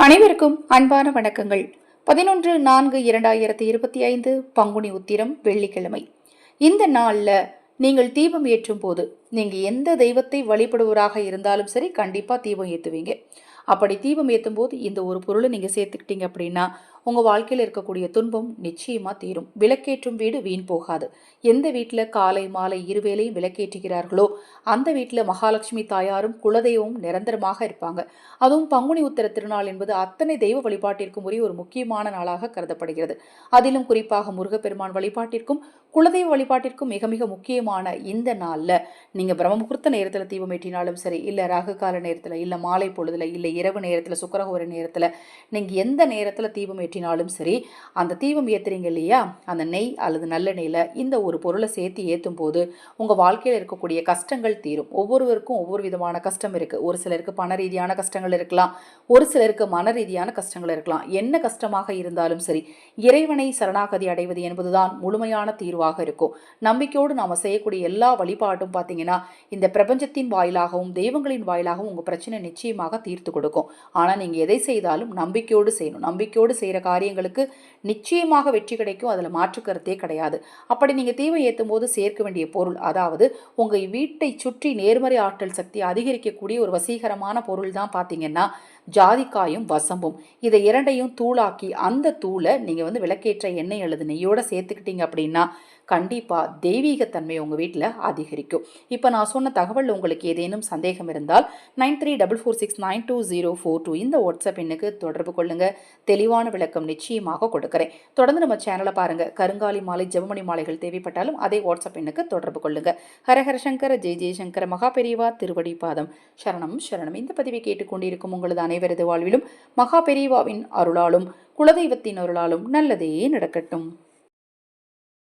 அனைவருக்கும் அன்பான வணக்கங்கள். 11/4/2025 பங்குனி உத்திரம் வெள்ளிக்கிழமை. இந்த நாளில் நீங்கள் தீபம் ஏற்றும் போது நீங்கள் எந்த தெய்வத்தை வழிபடுவராக இருந்தாலும் சரி, கண்டிப்பாக தீபம் ஏற்றுவீங்க. அப்படி தீபம் ஏற்றும் போது இந்த ஒரு பொருளை நீங்கள் சேர்த்துக்கிட்டீங்க அப்படின்னா உங்கள் வாழ்க்கையில் இருக்கக்கூடிய துன்பம் நிச்சயமாக தீரும். விளக்கேற்றும் வீடு வீண் போகாது. எந்த வீட்டில் காலை மாலை இருவேளையும் விளக்கேற்றுகிறார்களோ அந்த வீட்டில் மகாலட்சுமி தாயாரும் குலதெய்வமும் நிரந்தரமாக இருப்பாங்க. அதுவும் பங்குனி உத்திர திருநாள் என்பது அத்தனை தெய்வ வழிபாட்டிற்கும் உரிய ஒரு முக்கியமான நாளாக கருதப்படுகிறது. அதிலும் குறிப்பாக முருகப்பெருமான் வழிபாட்டிற்கும் குலதெய்வ வழிபாட்டிற்கும் மிக மிக முக்கியமான இந்த நாளில் நீங்கள் பிரம்ம முகூர்த்த நேரத்தில் தீபம் ஏற்றினாலும் சரி, இல்லை ராகு கால நேரத்தில், இல்லை மாலை பொழுதுல, இல்லை இரவு நேரத்தில், சுக்கிரஹோர நேரத்தில், நீங்கள் எந்த நேரத்தில் தீபம் ஏற்றினாலும் சரி, அந்த தீபம் ஏற்றுறீங்க இல்லையா, அந்த நெய் அல்லது நல்லெண்ணெயில் இந்த ஒரு பொருளை சேர்த்து ஏற்றும் போது உங்கள் வாழ்க்கையில் இருக்கக்கூடிய கஷ்டங்கள் தீரும். ஒவ்வொருவருக்கும் ஒவ்வொரு விதமான கஷ்டம் இருக்குது. ஒரு சிலருக்கு பண ரீதியான கஷ்டங்கள் இருக்கலாம், ஒரு சிலருக்கு மன ரீதியான கஷ்டங்கள் இருக்கலாம். என்ன கஷ்டமாக இருந்தாலும் சரி, இறைவனை சரணாகதி அடைவது என்பதுதான் முழுமையான தீர்வாக இருக்கும். நம்பிக்கையோடு நாம் செய்யக்கூடிய எல்லா வழிபாட்டும் பார்த்தீங்கன்னா இந்த பிரபஞ்சத்தின் வாயிலாகவும் தெய்வங்களின் வாயிலாகவும் உங்கள் பிரச்சனை நிச்சயமாக தீர்த்து கொடுக்கும். ஆனால் நீங்கள் எதை செய்தாலும் நம்பிக்கையோடு செய்யணும். நம்பிக்கையோடு செய்கிற காரியங்களுக்கு நிச்சயமாக வெற்றி கிடைக்கும். அதில் மாற்று கருத்தே கிடையாது. அப்படி நீங்கள் தீபம் ஏற்றும் போது சேர்க்க வேண்டிய பொருள், அதாவது உங்கள் வீட்டை சுற்றி நேர்மறை ஆற்றல் சக்தி அதிகரிக்கக்கூடிய ஒரு வசீகரமான பொருள் தான் பார்த்தீங்கன்னா ஜாதிக்காயும் வசம்பும். இதை இரண்டையும் தூளாக்கி அந்த தூளை நீங்கள் விளக்கேற்ற எண்ணெய் அல்லது நெய்யோட சேர்த்துக்கிட்டீங்க அப்படின்னா கண்டிப்பாக தெய்வீகத்தன்மை உங்கள் வீட்டில் அதிகரிக்கும். இப்போ நான் சொன்ன தகவல் உங்களுக்கு ஏதேனும் சந்தேகம் இருந்தால் 9344692042 இந்த வாட்ஸ்அப் எண்ணுக்கு தொடர்பு கொள்ளுங்கள். தெளிவான விளக்கம் நிச்சயமாக கொடுக்குறேன். தொடர்ந்து நம்ம சேனலை பாருங்கள். கருங்காலி மாலை, ஜெபமணி மாலைகள் தேவைப்பட்டாலும் அதே வாட்ஸ்அப் எண்ணுக்கு தொடர்பு கொள்ளுங்கள். ஹரஹர சங்கர ஜெய ஜெயசங்கர மகா பெரியவா திருவடி பாதம் சரணம் சரணம். இந்த பதிவை கேட்டுக்கொண்டிருக்கும் உங்களது அனைவரது வாழ்விலும் மகா பெரியவாவின் அருளாலும் குலதெய்வத்தின் அருளாலும் நல்லதே நடக்கட்டும்.